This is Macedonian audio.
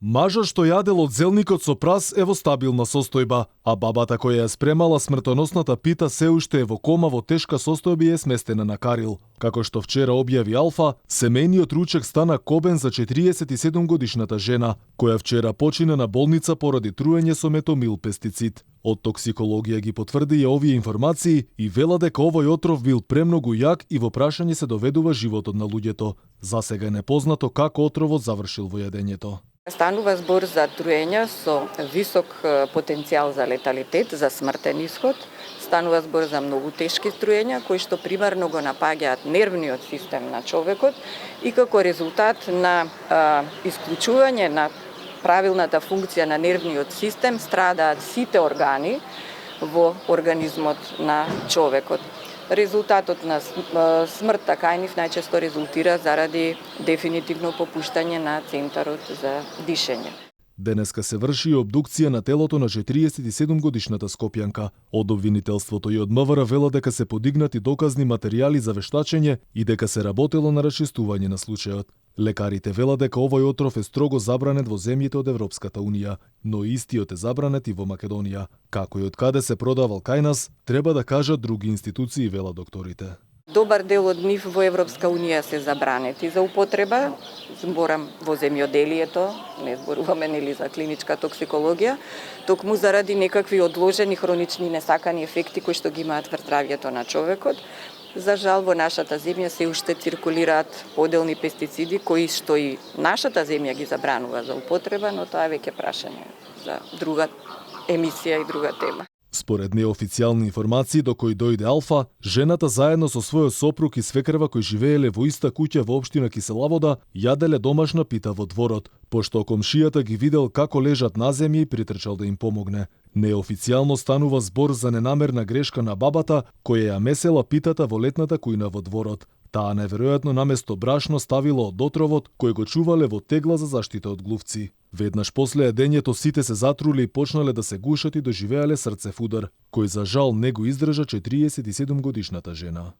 Мажот што јадел од зелникот со прас е во стабилна состојба, а бабата која ја спремала смртоносната пита се уште е во кома во тешка состојба и е сместена на Карил. Како што вчера објави Алфа, семејниот ручек стана кобен за 47-годишната жена, која вчера почина на болница поради труење со метомил пестицид. Од токсикологија ги потврди ја овие информации и вела дека овој отров бил премногу јак и во прашање се доведува животот на луѓето. Засега е непознато како отровот завршил во јадењето. Станува збор за труења со висок потенцијал за леталитет, за смртен исход. Станува збор за многу тешки труења кои што примарно го напаѓаат нервниот систем на човекот и како резултат на исклучување на правилната функција на нервниот систем страдаат сите органи во организмот на човекот. Резултатот на смртта кај нив најчесто резултира заради дефинитивно попуштање на центарот за дишење. Денеска се врши и обдукција на телото на 47-годишната скопјанка. Од обвинителството и од МВР вела дека се подигнати доказни материјали за вештачење и дека се работело на расчистување на случајот. Лекарите велат дека овој отров е строго забранет во земјите од Европската Унија, но истиот е забранет и во Македонија. Како и од каде се продавал кај нас, треба да кажат други институции, вела докторите. Добар дел од нив во Европска Унија се забранети за употреба, зборам во земјоделието, не зборуваме нели за клиничка токсикологија, токму заради некакви одложени хронични несакани ефекти кои што ги имаат врз здравјето на човекот. За жал во нашата земја се уште циркулираат поделни пестициди кои што и нашата земја ги забранува за употреба, но тоа е веќе прашање за друга емисија и друга тема. Според неофицијални информации до кои дојде Алфа, жената заедно со својот сопруг и свекрва кои живееле во иста куќа во општина Киселавода, јаделе домашна пита во дворот, пошто комшијата ги видел како лежат на земја и притрчал да им помогне. Неофицијално станува збор за ненамерна грешка на бабата која ја месела питата во летната кујна во дворот. Таа неверојатно наместо брашно ставила од отровот кој го чувале во тегла за заштита од глувци. Веднаш после јадењето сите се затрули и почнале да се гушат и доживеале срцев удар, кој за жал не го издржа 47-годишната жена.